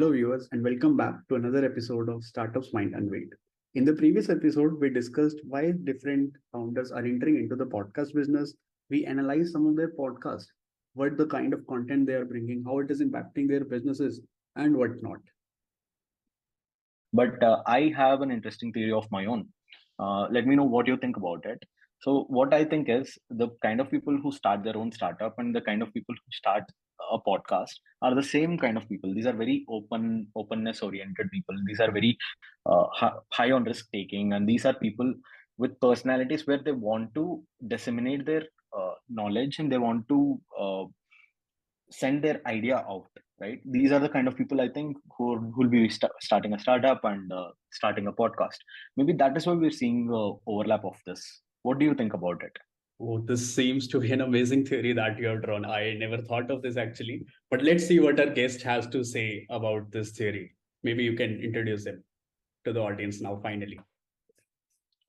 Hello, viewers, and welcome back to another episode of Startups Mind Unveiled. In the previous episode, we discussed why different founders are entering into the podcast business. We analyzed some of their podcasts, what the kind of content they are bringing, how it is impacting their businesses, and whatnot. But I have an interesting theory of my own. Let me know what you think about it. So, what I think is the kind of people who start their own startup and the kind of people who start a podcast are the same kind of people. These are very openness oriented people. These are very high on risk taking, and these are people with personalities where they want to disseminate their knowledge and they want to send their idea out, right? These are the kind of people I think who will be starting a startup and starting a podcast. Maybe that is why we're seeing overlap of this. What do you think about it? Oh, this seems to be an amazing theory that you have drawn. I never thought of this actually, but let's see what our guest has to say about this theory. Maybe you can introduce him to the audience now, finally.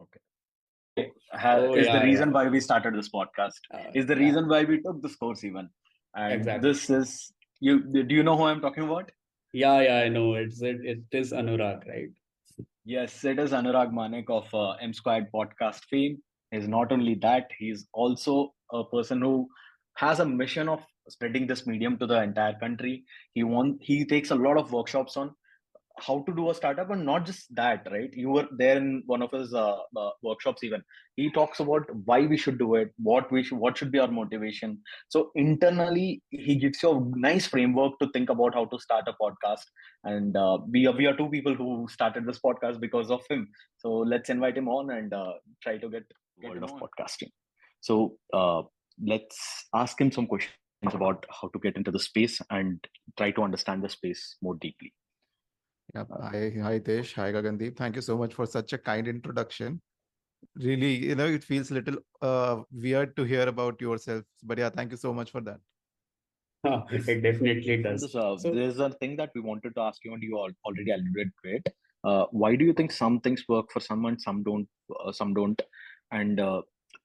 Okay. Oh, Is the yeah, reason yeah. why we started this podcast, is the Yeah, reason why we took this course even. And exactly. this is, you do you know who I'm talking about? Yeah, I know. It is Anurag, right? Yes, it is Anurag Manek of M Squared podcast fame. He's not only that, he's also a person who has a mission of spreading this medium to the entire country. He takes a lot of workshops on how to do a startup, and not just that, right? You were there in one of his workshops even. He talks about why we should do it, what should be our motivation. So internally he gives you a nice framework to think about how to start a podcast. And we are two people who started this podcast because of him. So let's invite him on and try to get world of podcasting. So let's ask him some questions about how to get into the space and try to understand the space more deeply. Yeah, hi Tesh, hi Gagandeep. Thank you so much for such a kind introduction. Really, it feels a little weird to hear about yourself, but yeah, thank you so much for that. It definitely So does. So, there's a thing that we wanted to ask you, and you already alluded to it. Why do you think some things work for some and some don't?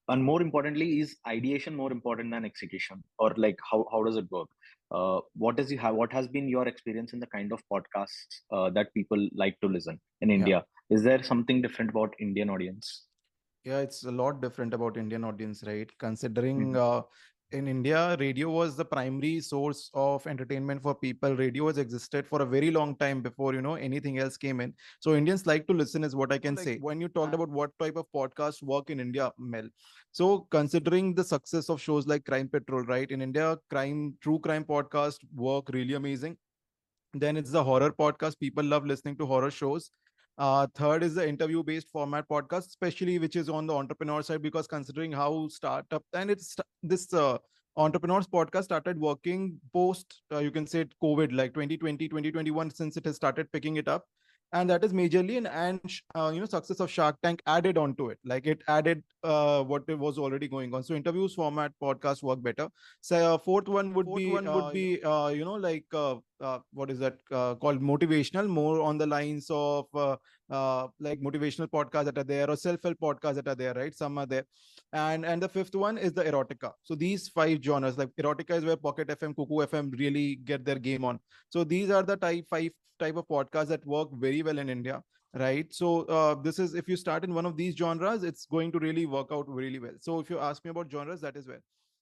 And more importantly, is ideation more important than execution, or like how does it work? What has been your experience in the kind of podcasts that people like to listen in Yeah. India? Is there something different about Indian audience? Yeah, it's a lot different about Indian audience, right? Considering Mhm. in India, radio was the primary source of entertainment for people. Radio has existed for a very long time before, anything else came in. So Indians like to listen is what I can say. When you talked about what type of podcasts work in India, Mel. So considering the success of shows like Crime Patrol, right? In India, true crime podcast work really amazing. Then it's the horror podcast. People love listening to horror shows. Third is the interview based format podcast, especially which is on the entrepreneur side, because considering how startup and it's this entrepreneurs podcast started working post, you can say it COVID, like 2020, 2021, since it has started picking it up. And that is majorly success of Shark Tank added onto it. Like it added what it was already going on. So interviews format podcast work better. So fourth one would be what is that called, motivational, more on the lines of like motivational podcasts that are there, or self-help podcasts that are there, right? Some are there. And the fifth one is the erotica. So these five genres, like erotica is where Pocket FM, Cuckoo FM really get their game on. So these are the five type of podcasts that work very well in India, right? So this is, if you start in one of these genres, it's going to really work out really well. So if you ask me about genres, that is where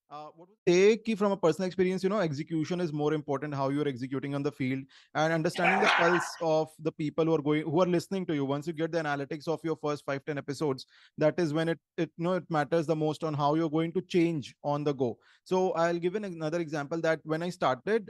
what would say key from a personal experience, execution is more important, how you're executing on the field, and understanding the pulse of the people who are listening to you. Once you get the analytics of your first 5-10 episodes, that is when it matters the most on how you're going to change on the go. So I'll give another example that when I started,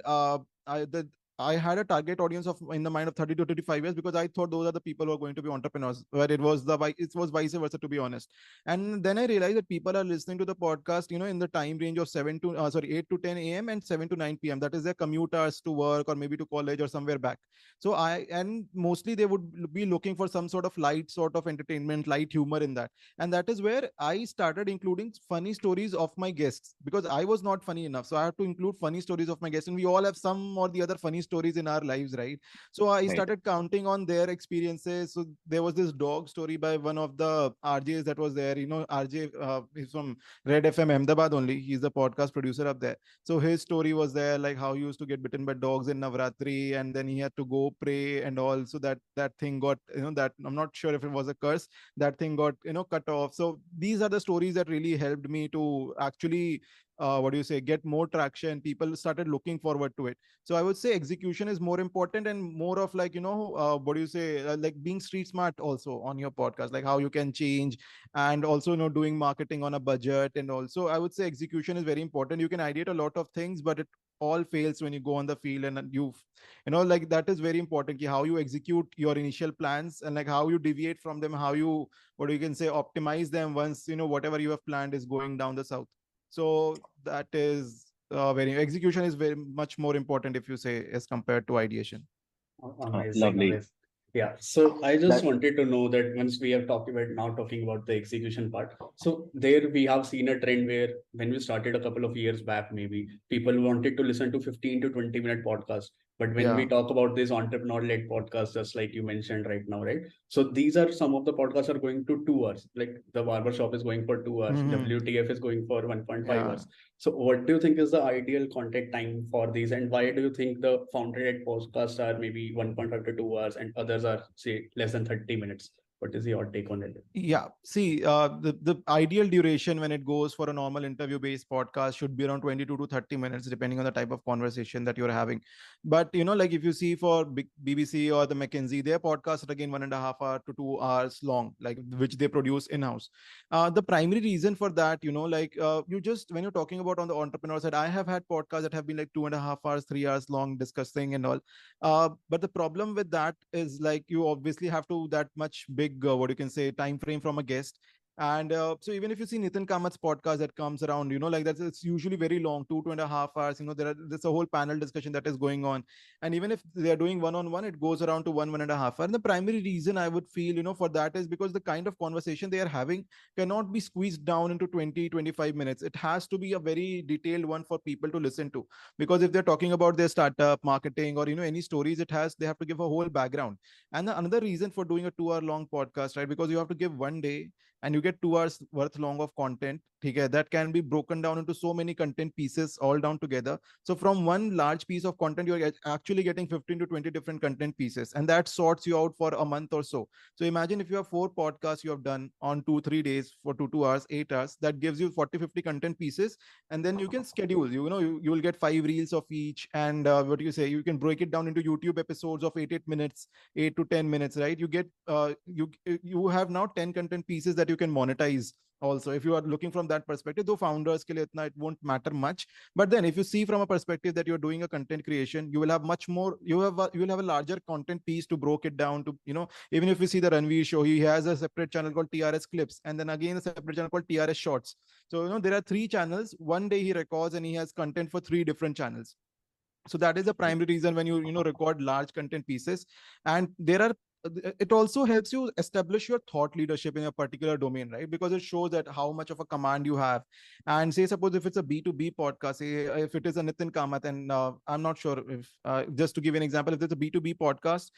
I had a target audience of in the mind of 30 to 35 years, because I thought those are the people who are going to be entrepreneurs, where it was vice versa, to be honest. And then I realized that people are listening to the podcast, in the time range of 8 to 10 a.m. and 7 to 9 p.m. That is their commute hours to work or maybe to college or somewhere back. So and mostly they would be looking for some sort of light sort of entertainment, light humor in that. And that is where I started including funny stories of my guests, because I was not funny enough. So I have to include funny stories of my guests. And we all have some or the other funny stories in our lives, right? So I Right. started counting on their experiences. So there was this dog story by one of the RJs that was there. RJ is from Red FM Ahmedabad only. He's the podcast producer up there. So his story was there, like how he used to get bitten by dogs in Navratri, and then he had to go pray and all. So that thing got, that I'm not sure if it was a curse. That thing got, cut off. So these are the stories that really helped me to actually, what do you say, get more traction. People started looking forward to it. So I would say execution is more important, and more of like, what do you say, like being street smart also on your podcast, like how you can change, and also, doing marketing on a budget. And also I would say execution is very important. You can ideate a lot of things, but it all fails when you go on the field, and like that is very important, how you execute your initial plans, and like how you deviate from them, how you, what you can say, optimize them once whatever you have planned is going down the south. So that is very, execution is very much more important, if you say, as compared to ideation. Amazing, Lovely. amazing. Yeah. So I just That wanted to know that once we have talked about now talking about the execution part. So there we have seen a trend where when we started a couple of years back, maybe people wanted to listen to 15 to 20-minute podcasts. But when we Yeah. talk about this entrepreneur-led podcast, just like you mentioned right now, right? So these are some of the podcasts are going to 2 hours. Like the barber shop is going for 2 hours, Hmm. WTF is going for 1.5 Yeah. hours. So what do you think is the ideal content time for these, and why do you think the founder-led podcasts are maybe 1.5 to 2 hours and others are say less than 30 minutes? What is your take on it? Yeah, see, the ideal duration when it goes for a normal interview based podcast should be around 22 to 30 minutes, depending on the type of conversation that you're having. But, like if you see for BBC or the McKinsey, their podcasts are again 1.5 hour to 2 hours long, like which they produce in house. The primary reason for that, you just, when you're talking about on the entrepreneur side, I have had podcasts that have been like 2.5 hours, 3 hours long discussing and all. But the problem with that is, like, you obviously have to that much big, what you can say, time frame from a guest. And so even if you see Nitin Kamat's podcast that comes around, like that's, it's usually very long, 2.5 hours. There's a whole panel discussion that is going on. And even if they are doing one-on-one, it goes around to 1.5 hour. And the primary reason I would feel, for that is because the kind of conversation they are having cannot be squeezed down into 20-25 minutes. It has to be a very detailed one for people to listen to, because if they're talking about their startup marketing or any stories, they have to give a whole background. And the another reason for doing a 2 hour long podcast, right, because you have to give one day and you get 2 hours worth long of content. Okay, that can be broken down into so many content pieces all down together. So from one large piece of content, you're actually getting 15 to 20 different content pieces, and that sorts you out for a month or so. So imagine if you have 4 podcasts you have done on 2-3 days for 2 2 hours, 8 hours, that gives you 40-50 content pieces. And then you can schedule, you will get 5 reels of each. And what do you say, you can break it down into YouTube episodes of 8 8 minutes, 8 to 10 minutes, right? You have now 10 content pieces that you can monetize also, if you are looking from that perspective. Though founders ke liye itna it won't matter much, but then if you see from a perspective that you're doing a content creation, you will have much more, you will have a larger content piece to break it down to, even if you see the Ranveer show, he has a separate channel called TRS Clips, and then again a separate channel called TRS Shorts. So there are 3 channels. One day he records and he has content for 3 different channels. So that is the primary reason when you record large content pieces. And there are, it also helps you establish your thought leadership in a particular domain, right? Because it shows that how much of a command you have. And say suppose if it's a B2B podcast, say if it is a Nitin Kamath, and I'm not sure if, just to give you an example, if it's a B2B podcast,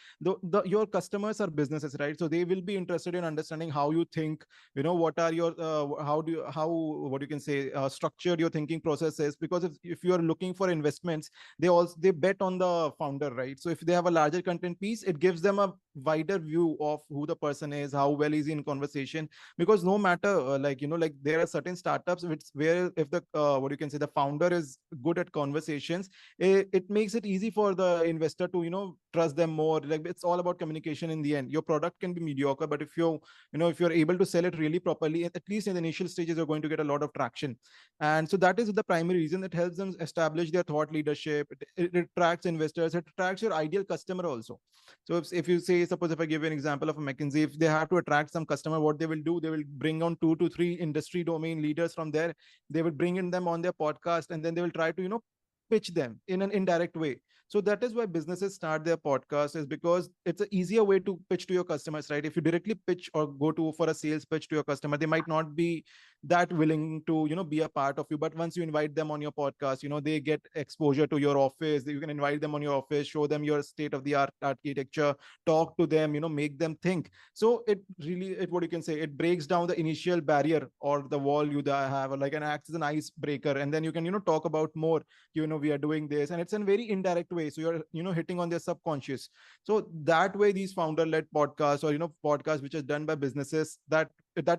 your customers are businesses, right? So they will be interested in understanding how you think, what are your, how what you can say, structured your thinking process is. Because if you are looking for investments, they bet on the founder, right? So if they have a larger content piece, it gives them a wider view of who the person is, how well is he in conversation. Because no matter, like there are certain startups where if the, what you can say, the founder is good at conversations, it makes it easy for the investor to trust them more. Like it's all about communication in the end. Your product can be mediocre, but if you're able to sell it really properly, at least in the initial stages, you're going to get a lot of traction. And so that is the primary reason. It helps them establish their thought leadership. It attracts investors. It attracts your ideal customer also. So if you say, suppose if I give you an example of a McKinsey, if they have to attract some customer, what they will do, they will bring on 2 to 3 industry domain leaders from there. They will bring in them on their podcast, and then they will try to pitch them in an indirect way. So that is why businesses start their podcast, is because it's an easier way to pitch to your customers, right? If you directly pitch or go to for a sales pitch to your customer, they might not be that willing to be a part of you. But once you invite them on your podcast, they get exposure to your office. You can invite them on your office, show them your state of the art architecture, talk to them, make them think. So it really, what you can say, it breaks down the initial barrier or the wall you have, or like an acts as an icebreaker, and then you can talk about more. We are doing this, and it's in very indirect way, so you're hitting on their subconscious. So that way, these founder led podcasts, or podcasts which is done by businesses, that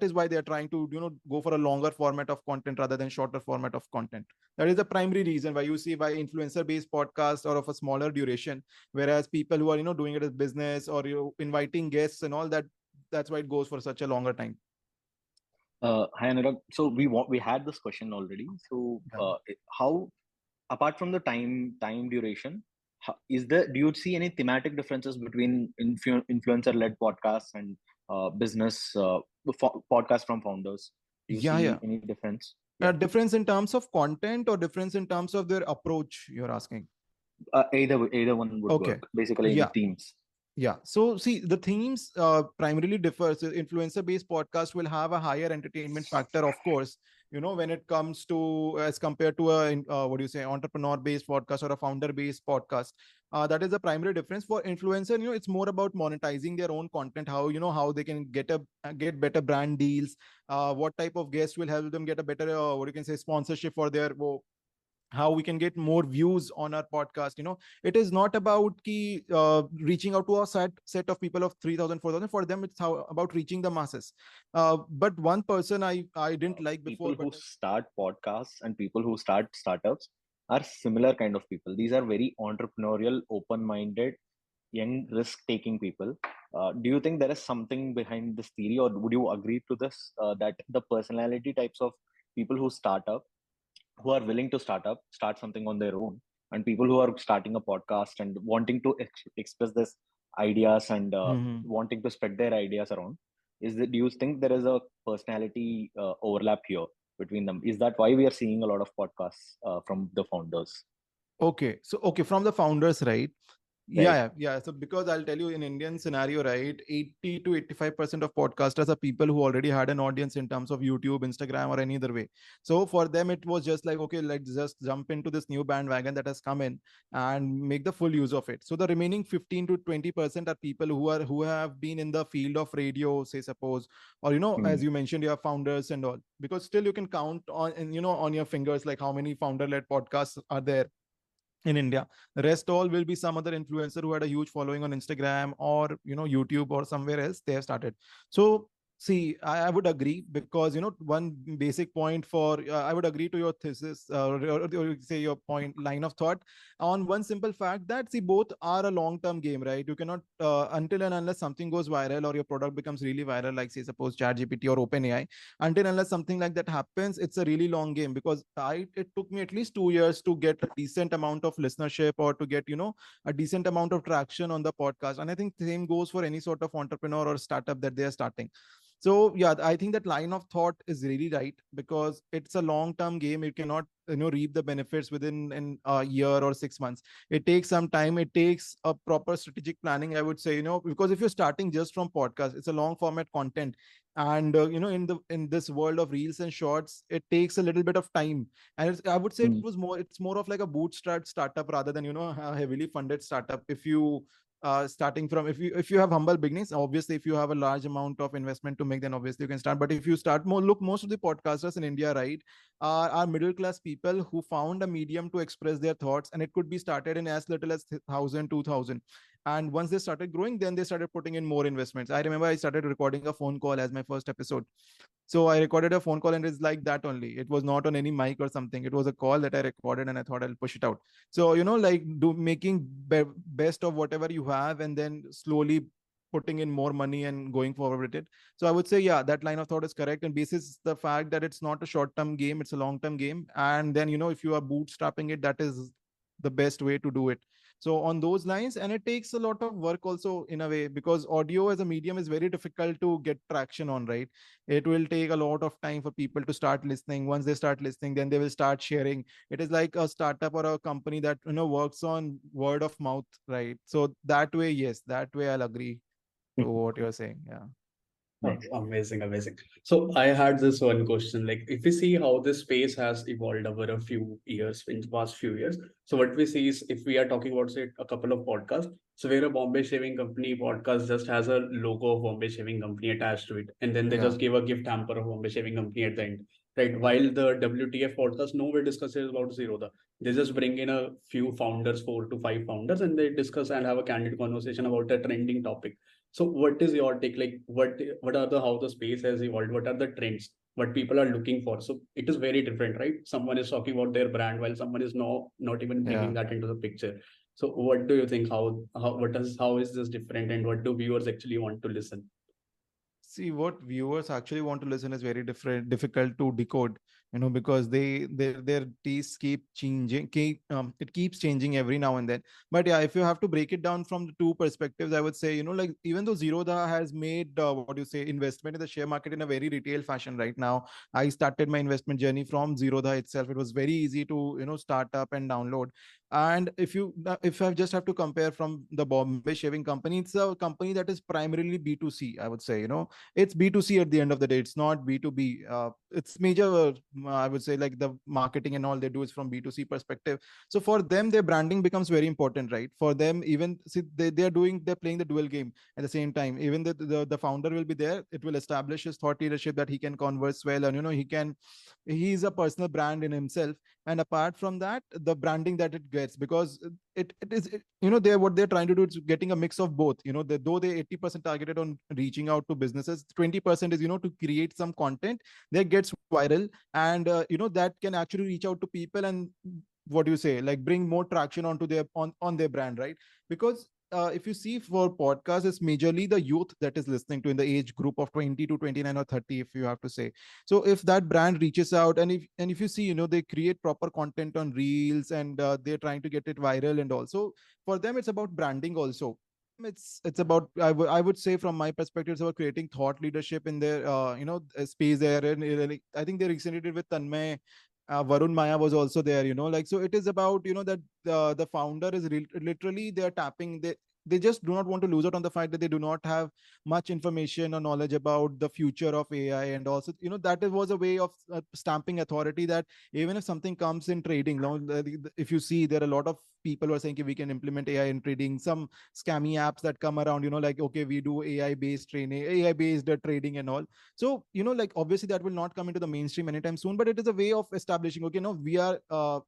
is why they are trying to go for a longer format of content rather than shorter format of content. That is the primary reason why you see why influencer based podcasts are of a smaller duration, whereas people who are doing it as business, or inviting guests and all that, that's why it goes for such a longer time. Hi Anurag. So we had this question already. So how, apart from the time duration, do you see any thematic differences between influencer led podcasts and business podcasts from founders? Do you Yeah. see any difference? Yeah. Difference in terms of content, or difference in terms of their approach, you're asking? Either one would Okay. work. Basically, any Yeah. themes. Yeah. So see, the themes primarily differ. So influencer-based podcast will have a higher entertainment factor, of course. When it comes to, as compared to a what do you say, entrepreneur-based podcast or a founder-based podcast. That is the primary difference. For influencer, it's more about monetizing their own content. How they can get better brand deals. What type of guests will help them get a better what you can say, sponsorship for their how we can get more views on our podcast. It is not about reaching out to a set of people of 3,000, 4,000. For them, it's about reaching the masses. But one person I didn't like before, People who but start podcasts and people who start startups are similar kind of people. These are very entrepreneurial, open-minded, young, risk-taking people. Do you think there is something behind this theory, or would you agree to this, that the personality types of people who are willing to start something on their own, and people who are starting a podcast and wanting to express this ideas and Mhm. wanting to spread their ideas around, do you think there is a personality overlap here between them? Is that why we are seeing a lot of podcasts from the founders? Okay. So, okay, from the founders, right? Right. Yeah. So because I'll tell you, in Indian scenario, right, 80 to 85% of podcasters are people who already had an audience in terms of YouTube, Instagram, or any other way. So for them, it was just like, okay, let's just jump into this new bandwagon that has come in and make the full use of it. So the remaining 15 to 20% are people who have been in the field of radio, say suppose, or Hmm. as you mentioned, your founders and all. Because still you can count on, and on your fingers, like how many founder-led podcasts are there in India. The rest all will be some other influencer who had a huge following on Instagram, or YouTube, or somewhere else they have started. So see, I would agree, because one basic point for I would agree to your thesis, or say your point line of thought, on one simple fact that, see, both are a long term game, right? You cannot until and unless something goes viral or your product becomes really viral, like say suppose ChatGPT or OpenAI, until unless something like that happens, it's a really long game. Because it took me at least 2 years to get a decent amount of listenership, or to get a decent amount of traction on the podcast. And I think the same goes for any sort of entrepreneur or startup that they are starting. So yeah, I think that line of thought is really right, because it's a long term game. You cannot reap the benefits within a year or 6 months. It takes some time. It takes a proper strategic planning, I would say. Because if you're starting just from podcast, it's a long format content. And in this world of reels and shorts, it takes a little bit of time. And I would say Hmm. it's more of like a bootstrap startup rather than a heavily funded startup. If you starting from, if you have humble beginnings, obviously, if you have a large amount of investment to make, then obviously you can start. But if you start more, look, most of the podcasters in India, right, are middle class people who found a medium to express their thoughts, and it could be started in as little as 1,000, 2,000. And once they started growing, then they started putting in more investments. I remember I started recording a phone call as my first episode. So I recorded a phone call, and it's like that only. It was not on any mic or something. It was a call that I recorded, and I thought I'll push it out. So, like making best of whatever you have, and then slowly putting in more money and going forward with it. So I would say, yeah, that line of thought is correct. And basis the fact that it's not a short term game, it's a long term game. And then, if you are bootstrapping it, that is the best way to do it. So on those lines, and it takes a lot of work also in a way, because audio as a medium is very difficult to get traction on, right? It will take a lot of time for people to start listening. Once they start listening, then they will start sharing. It is like a startup or a company that works on word of mouth, right? So that way, yes, that way I'll agree to what you're saying. Yeah. Oh, amazing, amazing. So I had this one question, like if we see how this space has evolved over a few years, in the past few years. So what we see is if we are talking about say a couple of podcasts, so where a Bombay Shaving Company podcast just has a logo of Bombay Shaving Company attached to it, and then they Yeah. just give a gift hamper of Bombay Shaving Company at the end. Right. While the WTF podcast nowhere discusses about Zerodha. They just bring in a few founders, 4 to 5 founders, and they discuss and have a candid conversation about a trending topic. So what is your take? Like what are the how the space has evolved? What are the trends? What people are looking for? So it is very different, right? Someone is talking about their brand while someone is not even bringing Yeah. that into the picture. So what do you think? How is this different, and what do viewers actually want to listen? See, what viewers actually want to listen is very difficult to decode, because their tastes keep changing, it keeps changing every now and then. But yeah, if you have to break it down from the two perspectives, I would say, like even though Zerodha has made what do you say, investment in the share market in a very retail fashion right now. I started my investment journey from Zerodha itself. It was very easy to start up and download. And if I just have to compare from the Bombay Shaving Company, it's a company that is primarily B2C, I would say. It's B2C at the end of the day. It's not B2B. It's major, I would say, like the marketing and all they do is from B2C perspective. So for them, their branding becomes very important, right? For them, even see, they're playing the dual game at the same time. Even the founder will be there. It will establish his thought leadership that he can converse well, and he's a personal brand in himself. And apart from that, the branding that it gets, because it is they're what they're trying to do is getting a mix of both. Though they 80% targeted on reaching out to businesses, 20% is to create some content that gets viral, and that can actually reach out to people, and what do you say, like bring more traction onto on their brand, right? Because if you see, for podcasts, it's majorly the youth that is listening to, in the age group of 20 to 29 or 30, if you have to say. So if that brand reaches out, and if you see, they create proper content on reels, and they're trying to get it viral, and also for them it's about branding also. It's about, I would say, from my perspective, it's about creating thought leadership in their space there. And like, I think they recently did with Tanmay. Varun Maya was also there, like, so it is about, that the founder is literally, they're tapping, they just do not want to lose out on the fact that they do not have much information or knowledge about the future of AI. And also, that was a way of stamping authority, that even if something comes in trading, if you see, there are a lot of people who are saying we can implement AI in trading. Some scammy apps that come around, like, okay, we do AI based training, AI based trading and all. So, like, obviously that will not come into the mainstream anytime soon, but it is a way of establishing, okay, no, we are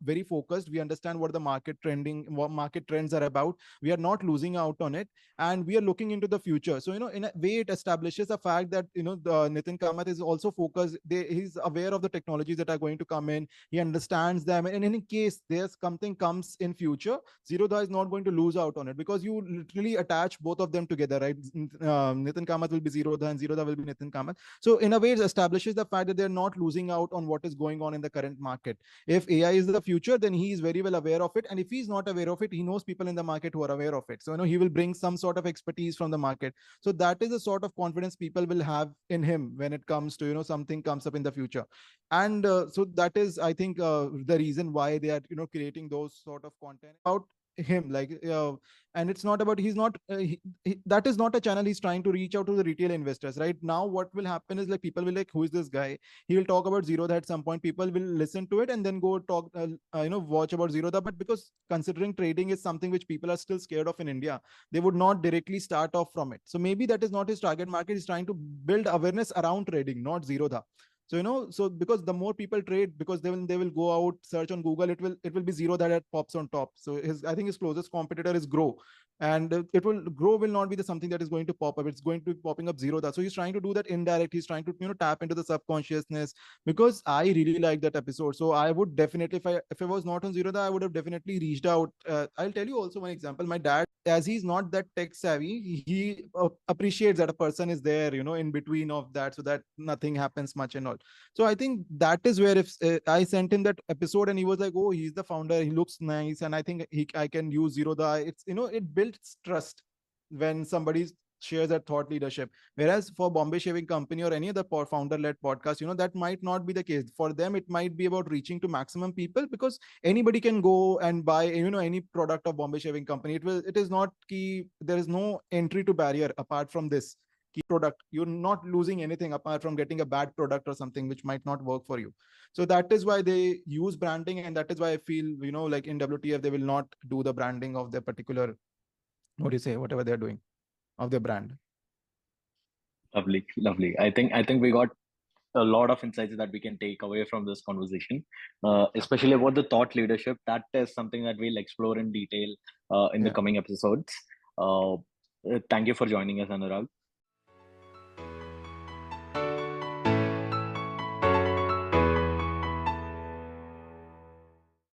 very focused. We understand what market trends are about. We are not losing out on it, and we are looking into the future. So, in a way, it establishes the fact that, Nitin Kamath is also focused. He's aware of the technologies that are going to come in. He understands them. And in case there's something comes in future, Zerodha is not going to lose out on it, because you literally attach both of them together, right? Nitin Kamath will be Zerodha, and Zerodha will be Nitin Kamath. So in a way, it establishes the fact that they're not losing out on what is going on in the current market. If AI is the future, then he is very well aware of it. And if he's not aware of it, he knows people in the market who are aware of it. So, he will bring some sort of expertise from the market. So that is the sort of confidence people will have in him when it comes to, something comes up in the future. And so that is, I think, the reason why they are, creating those sort of content about him, like, and it's not about, he's not that is not a channel he's trying to reach out to the retail investors. Right now, what will happen is, like, people will, like, who is this guy? He will talk about Zerodha at some point. People will listen to it and then go talk, watch about Zerodha. But because considering trading is something which people are still scared of in India, they would not directly start off from it. So maybe that is not his target market. He's trying to build awareness around trading, not Zerodha. So, so because the more people trade, because they will go out, search on Google, it will be Zero that pops on top. So I think his closest competitor is Grow. And it will Grow will not be the something that is going to pop up. It's going to be popping up Zero that. So he's trying to do that indirect. He's trying to, tap into the subconsciousness. Because I really like that episode. So I would definitely, if I was not on Zero that, I would have definitely reached out. I'll tell you also one example. My dad, as he's not that tech savvy, he appreciates that a person is there, in between of that, so that nothing happens much and all. So I think that is where if I sent him that episode and he was like, oh, he's the founder, he looks nice, and I think I can use Zero the Eye. It's, it builds trust when somebody shares that thought leadership. Whereas for Bombay Shaving Company or any other founder-led podcast, that might not be the case. For them, it might be about reaching to maximum people, because anybody can go and buy, any product of Bombay Shaving Company. It is not key. There is no entry to barrier apart from this key product. You're not losing anything apart from getting a bad product or something which might not work for you. So that is why they use branding, and that is why I feel, like in WTF, they will not do the branding of their particular, what do you say, whatever they're doing of their brand. Lovely, lovely. I think we got a lot of insights that we can take away from this conversation, especially about the thought leadership. That is something that we'll explore in detail in the Yeah. coming episodes. Thank you for joining us, Anurag.